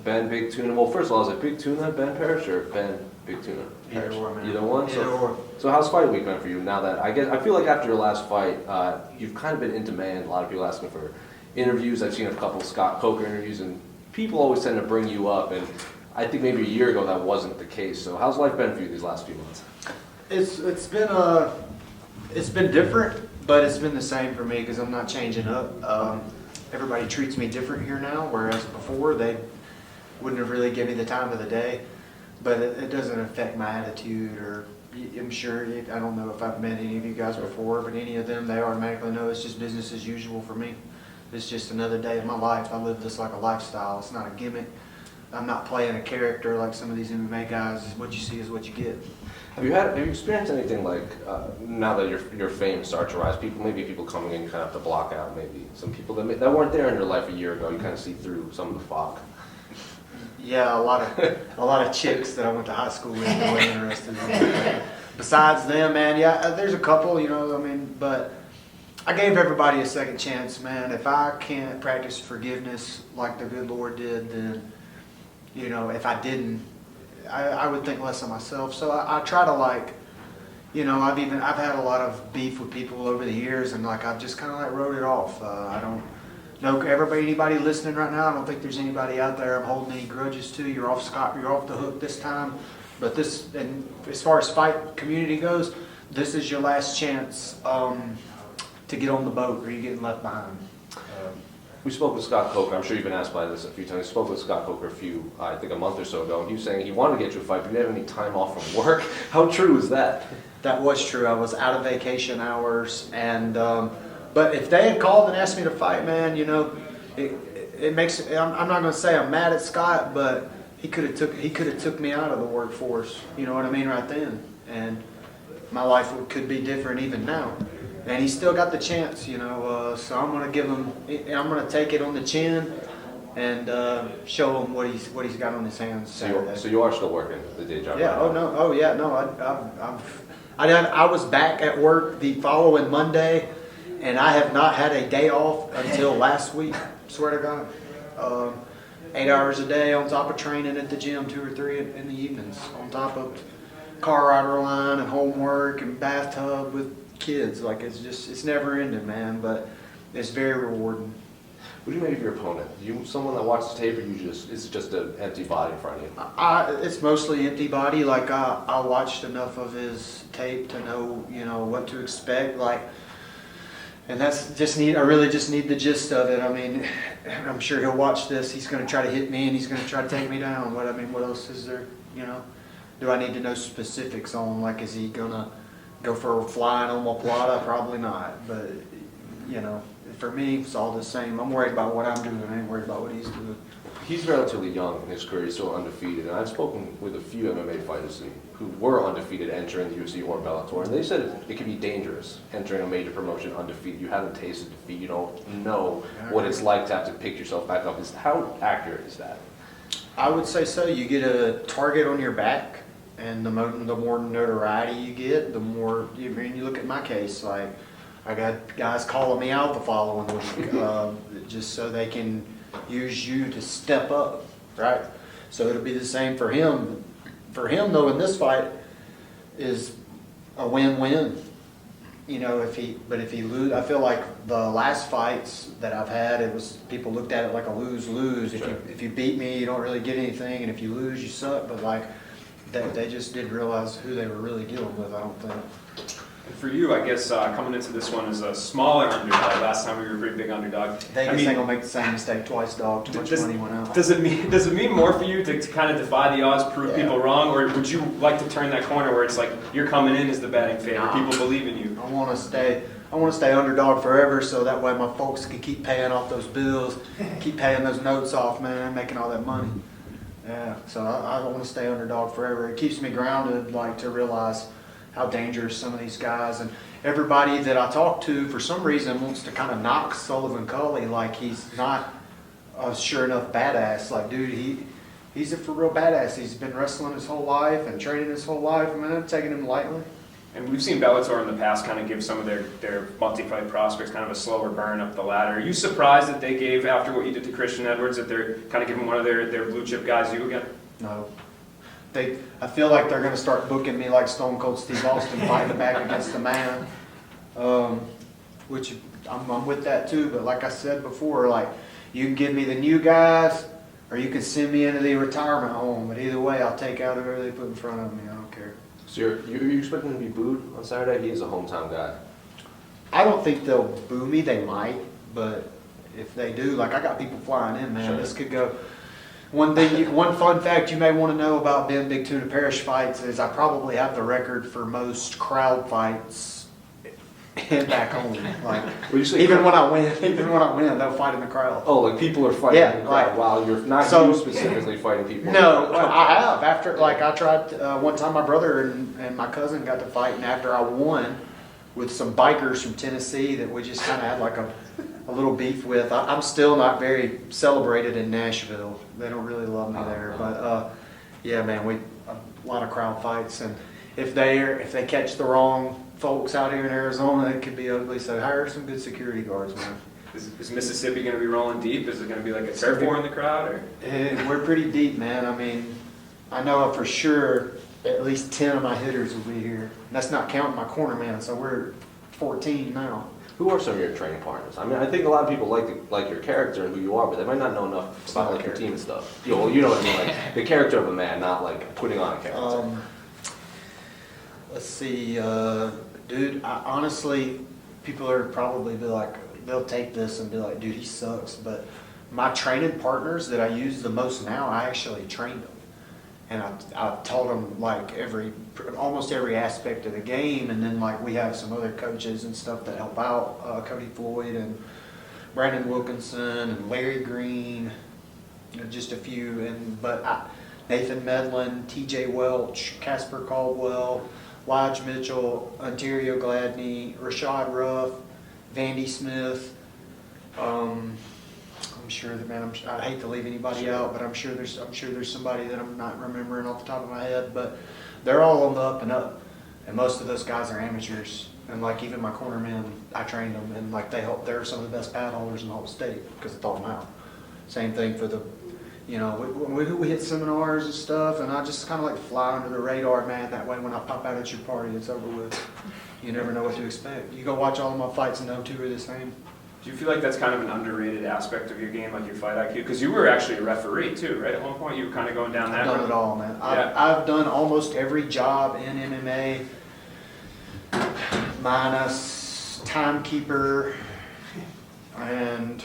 Ben Big Tuna. Well, first of all, is it Big Tuna, Ben Parrish, or Ben Big Tuna? Either or, man. Either one? Either or. So how's fight week been for you now that, I feel like after your last fight, you've kind of been in demand. A lot of people asking for interviews. I've seen a couple Scott Coker interviews, and people always tend to bring you up, and I think maybe a year ago that wasn't the case. So how's life been for you these last few months? It's been different, but it's been the same for me because I'm not changing up. Everybody treats me different here now, whereas before they wouldn't have really given me the time of the day. But it doesn't affect my attitude, or I'm sure, I don't know if I've met any of you guys before, but any of them, they automatically know it's just business as usual for me. It's just another day of my life. I live this like a lifestyle. It's not a gimmick. I'm not playing a character like some of these MMA guys. What you see is what you get. Have you experienced anything like, now that your fame starts to rise, maybe people coming in, you kind of have to block out maybe some people that weren't there in your life a year ago, you kind of see through some of the fog? Yeah, a lot of chicks that I went to high school with that were interested in me. Besides them, man, yeah, there's a couple, but I gave everybody a second chance, man. If I can't practice forgiveness like the good Lord did, then, if I didn't, I would think less of myself. So I try to I've had a lot of beef with people over the years, and I've just kind of wrote it off. I don't know anybody listening right now. I don't think there's anybody out there I'm holding any grudges to. You're off the hook this time. But and as far as fight community goes, this is your last chance to get on the boat, or you're getting left behind. We spoke with Scott Coker. I'm sure you've been asked by this a few times. We spoke with Scott Coker I think a month or so ago, and he was saying he wanted to get you a fight, but you didn't have any time off from work. How true is that? That was true. I was out of vacation hours, and but if they had called and asked me to fight, man, it makes. I'm not going to say I'm mad at Scott, but he could have took me out of the workforce. You know what I mean, right then, and my life could be different even now. And he still got the chance, so I'm going to give him. I'm going to take it on the chin and show him what he's got on his hands. So you are still working the day job? Yeah. Right Oh no. Oh yeah. No. I was back at work the following Monday, and I have not had a day off until last week. Swear to God. 8 hours a day on top of training at the gym, 2 or 3 in the evenings, on top of car rider line and homework and bathtub with kids. It's never ending, man, but it's very rewarding. What do you make of your opponent? You someone that watches tape, or it's just an empty body in front of you? It's mostly empty body. I watched enough of his tape to know, what to expect. And that's I really just need the gist of it. I mean, I'm sure he'll watch this. He's going to try to hit me, and he's going to try to take me down. What else is there? Do I need to know specifics on, is he going to go for a flying omoplata? Probably not. But, for me, it's all the same. I'm worried about what I'm doing. I ain't worried about what he's doing. He's relatively young in his career. He's still undefeated. And I've spoken with a few MMA fighters who were undefeated entering the UFC or Bellator. And they said it can be dangerous entering a major promotion undefeated. You haven't tasted defeat. You don't know what it's like to have to pick yourself back up. How accurate is that? I would say so. You get a target on your back, and the more notoriety you get, the more. You look at my case. I got guys calling me out the following week, just so they can use you to step up, right? So it'll be the same for him. For him, though, in this fight is a win-win. If he lose, I feel like the last fights that I've had, it was people looked at it like a lose-lose. Sure. If you beat me, you don't really get anything, and if you lose, you suck. But they just didn't realize who they were really dealing with, I don't think. And for you, I guess coming into this one as a smaller underdog, last time we were a pretty big underdog. Vegas ain't gonna make the same mistake twice, dog. Too much money went out. Does it mean more for you to kind of defy the odds, prove people wrong, or would you like to turn that corner where it's like you're coming in as the betting favorite, people believe in you? I want to stay underdog forever, so that way my folks can keep paying off those bills, keep paying those notes off, man, making all that money. Yeah, so I want to stay underdog forever. It keeps me grounded, to realize how dangerous some of these guys, and everybody that I talk to for some reason wants to kind of knock Sullivan Cauley like he's not a sure enough badass. Dude, he's a for real badass. He's been wrestling his whole life and training his whole life. Man, I'm taking him lightly. And we've seen Bellator in the past kind of give some of their multi-fight prospects kind of a slower burn up the ladder. Are you surprised that they gave, after what you did to Christian Edwards, that they're kind of giving one of their blue chip guys you again? No. I feel like they're going to start booking me like Stone Cold Steve Austin fighting back against the man, which I'm with that too. But like I said before, like you can give me the new guys or you can send me into the retirement home. But either way, I'll take out whoever they put in front of me. I don't care. So you're expecting him to be booed on Saturday? He is a hometown guy. I don't think they'll boo me. They might, but if they do, like I got people flying in, man. Sure. This could go. One fun fact you may want to know about Ben Big Tuna Parrish fights is I probably have the record for most crowd fights back home. Like even when I win, they'll fight in the crowd. Oh, like people are fighting Yeah, in the crowd like- while you're not So- you specifically fighting people. No, I have. After, like, I tried, one time my brother and my cousin got to fight, and after I won with some bikers from Tennessee that we just kind of had like a little beef with, I'm still not very celebrated in Nashville. They don't really love me there. But, yeah, man, a lot of crowd fights, and if they catch the wrong folks out here in Arizona, it could be ugly. So hire some good security guards, man. Is Mississippi going to be rolling deep? Is it going to be like a turf war in the crowd? Or? We're pretty deep, man. I mean, I know for sure at least 10 of my hitters will be here. And that's not counting my corner man, so we're 14 now. Who are some of your training partners? I mean, I think a lot of people like your character and who you are, but they might not know enough about like your team and stuff. You know what I mean, like the character of a man, not like putting on a character. Let's see, dude. Honestly, people are probably be like, they'll take this and be like, dude, he sucks. But my training partners that I use the most now, I actually trained them. And I've taught them like almost every aspect of the game. And then like we have some other coaches and stuff that help out, Cody Floyd and Brandon Wilkinson and Larry Green, just a few. But Nathan Medlin, TJ Welch, Casper Caldwell, Lodge Mitchell, Ontario Gladney, Rashad Ruff, Vandy Smith. I'm sure that, man, I hate to leave anybody out, but I'm sure there's somebody that I'm not remembering off the top of my head, but they're all on the up and up, and most of those guys are amateurs. And like even my corner men, I trained them, and like they're some of the best pad holders in the whole state because I taught them out. Same thing for the, we hit seminars and stuff, and I just kind of like fly under the radar, man. That way, when I pop out at your party, it's over with. You never know what to expect. You go watch all of my fights and no two are the same. Do you feel like that's kind of an underrated aspect of your game, like your fight IQ? Because you were actually a referee too, right? At one point, you were kind of going down that I've done road. it all, man. Yeah. I've done almost every job in MMA, minus timekeeper, and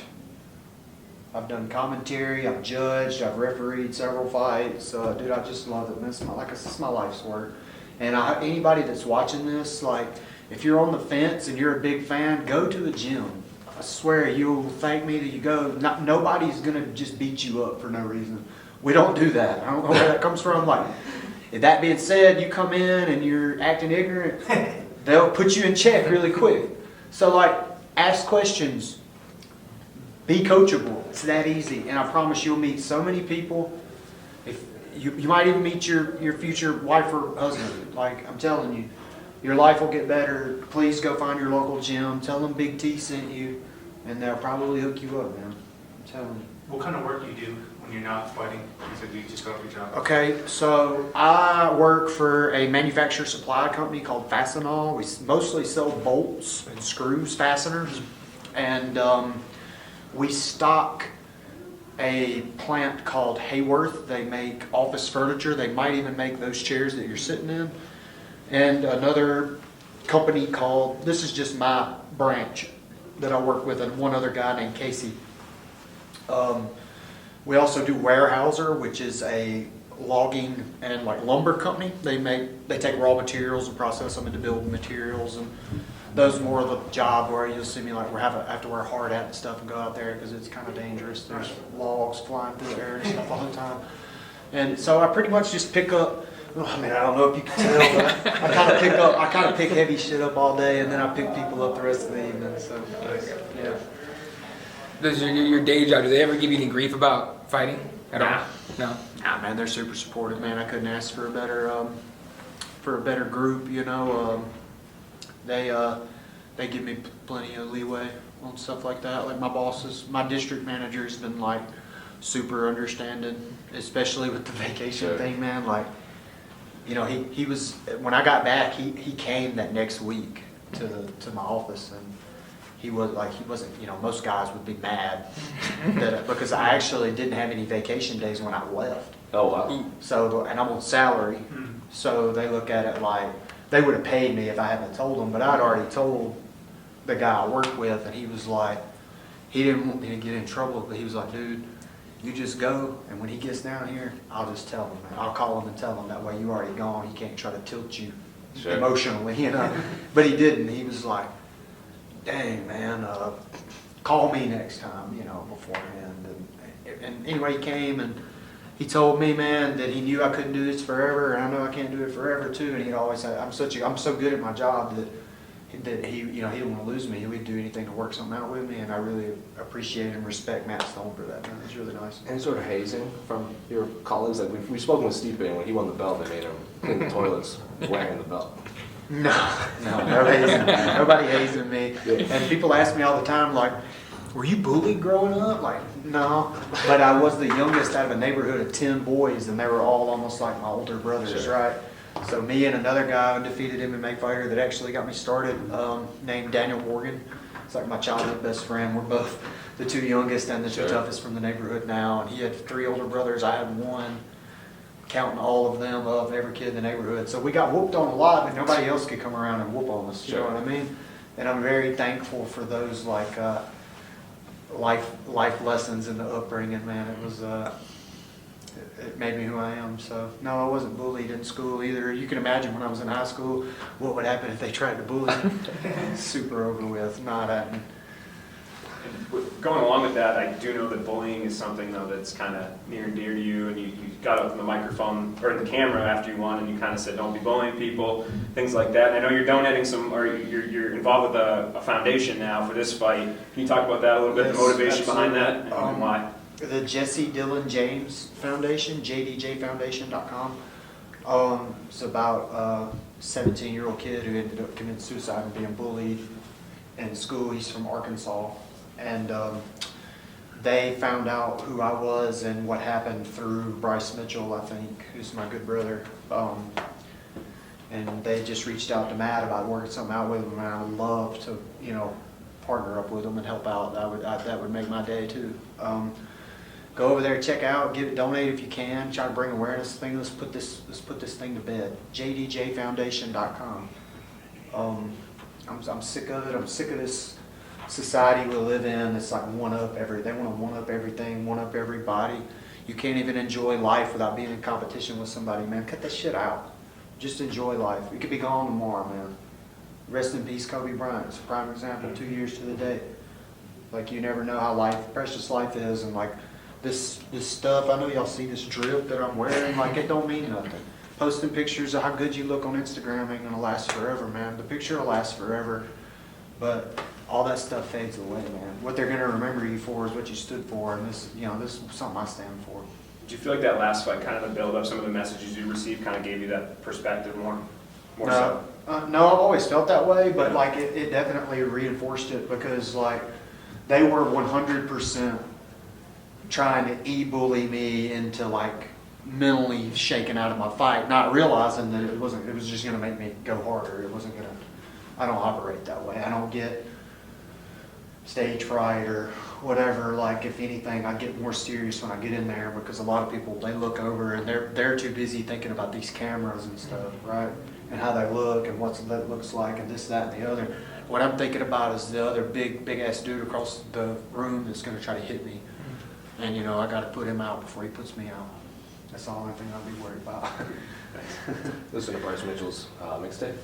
I've done commentary, I've judged, I've refereed several fights. Dude, I just love it, man. It's my life's work. And anybody that's watching this, like, if you're on the fence and you're a big fan, go to the gym. I swear you'll thank me that you go. Nobody's going to just beat you up for no reason. We don't do that. I don't know where that comes from. Like, that being said, you come in and you're acting ignorant, they'll put you in check really quick. So, like, ask questions. Be coachable. It's that easy. And I promise you'll meet so many people. If you might even meet your future wife or husband. Like, I'm telling you. Your life will get better. Please go find your local gym. Tell them Big T sent you, and they'll probably hook you up, man. I'm telling you. What kind of work do you do when you're not fighting? You said you just go to your job. Okay, so I work for a manufacturer supply company called Fastenal. We mostly sell bolts and screws, fasteners, and we stock a plant called Hayworth. They make office furniture. They might even make those chairs that you're sitting in. And another company called, this is just my branch that I work with, and one other guy named Casey. We also do Weyerhaeuser, which is a logging and like lumber company. They take raw materials and process them into building materials, and those more of the job where you'll see me like I have to wear a hard hat and stuff and go out there because it's kind of dangerous. There's logs flying through the air and stuff all the time. And so I pretty much just pick up. I mean, I don't know if you can tell, but I kind of pick heavy shit up all day, and then I pick people up the rest of the evening. So, yeah. Does your day job, do they ever give you any grief about fighting at all? No. Nah, man, they're super supportive, man. I couldn't ask for a better group, They give me plenty of leeway on stuff like that. Like my district manager's been like super understanding, especially with the vacation Sure. thing, man. Like, you know, he was, when I got back, he came that next week to my office, and he wasn't, you know, most guys would be mad that, because I actually didn't have any vacation days when I left. Oh, wow. So, and I'm on salary, so they look at it like, they would have paid me if I hadn't told them, but I'd already told the guy I worked with, and he was like, he didn't want me to get in trouble, but he was like, dude, you just go, and when he gets down here, I'll just tell him, man. I'll call him and tell him, that way you already gone, he can't try to tilt you Sure. emotionally, you know. But he didn't. He was like, dang, man, call me next time, you know, beforehand. And anyway, he came and he told me, man, that he knew I couldn't do this forever, and I know I can't do it forever too. And he'd always say, I'm so good at my job that he, you know, he didn't want to lose me. He would do anything to work something out with me, and I really appreciate and respect Matt Stone for that, man. It's really nice. Any sort of hazing from your colleagues? Like we've spoken with Steve Bain when he won the belt. They made him clean the toilets wearing the belt. No hazing. Nobody hazing me. And people ask me all the time, like, were you bullied growing up? Like, no. But I was the youngest out of a neighborhood of 10 boys, and they were all almost like my older brothers, Sure. right? So me and another guy, undefeated MMA fighter that actually got me started, named Daniel Morgan. It's like my childhood best friend. We're both the two youngest and the two Sure. toughest from the neighborhood now. And he had 3 older brothers. I had 1. Counting all of them of every kid in the neighborhood. So we got whooped on a lot, but nobody else could come around and whoop on us. You know Sure. what I mean? And I'm very thankful for those like life lessons in the upbringing, man. It was it made me who I am. So no, I wasn't bullied in school either. You can imagine when I was in high school, what would happen if they tried to bully me. Super over with. Not happening. Going along with that, I do know that bullying is something though that's kind of near and dear to you, and you got up in the microphone or in the camera after you won, and you kind of said, "Don't be bullying people," things like that. And I know you're donating some, or you're involved with a foundation now for this fight. Can you talk about that a little bit, Yes, the motivation absolutely. behind that, and why? The Jesse Dillon James Foundation, jdjfoundation.com. It's about a 17-year-old kid who ended up committing suicide and being bullied in school. He's from Arkansas. And they found out who I was and what happened through Bryce Mitchell, I think, who's my good brother. And they just reached out to Matt about working something out with him, and I would love to, you know, partner up with them and help out. That would make my day too. Go over there, check out, donate if you can. Try to bring awareness to things. Let's put this thing to bed. jdjfoundation.com. I'm sick of it. I'm sick of this society we live in. It's like they want to one up everything, one up everybody. You can't even enjoy life without being in competition with somebody, man. Cut that shit out. Just enjoy life. We could be gone tomorrow, man. Rest in peace, Kobe Bryant. It's a prime example, 2 years to the day. Like, you never know how precious life is, and like this stuff, I know y'all see this drip that I'm wearing, like it don't mean nothing. Posting pictures of how good you look on Instagram ain't gonna last forever, man. The picture will last forever, but all that stuff fades away, man. What they're gonna remember you for is what you stood for, and this is something I stand for. Do you feel like that last fight, kind of the build up, some of the messages you received, kind of gave you that perspective more so? No, I've always felt that way, but like it definitely reinforced it, because like they were 100% trying to e-bully me into like mentally shaking out of my fight, not realizing that it was just gonna make me go harder. I don't operate that way. I don't get stage fright or whatever. Like, if anything, I get more serious when I get in there, because a lot of people, they look over and they're too busy thinking about these cameras and stuff, right? And how they look and what that looks like and this, that, and the other. What I'm thinking about is the other big ass dude across the room that's going to try to hit me. And you know, I got to put him out before he puts me out. That's the only thing I'll be worried about. Listen to Bryce Mitchell's mixtape.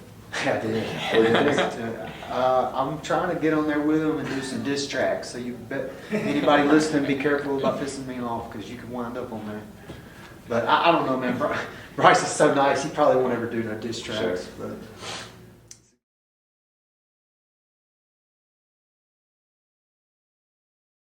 I did. What do you think? I'm trying to get on there with him and do some diss tracks. So you bet anybody listening, be careful about pissing me off, because you could wind up on there. But I don't know, man. Bryce is so nice. He probably won't ever do no diss tracks. Sure. But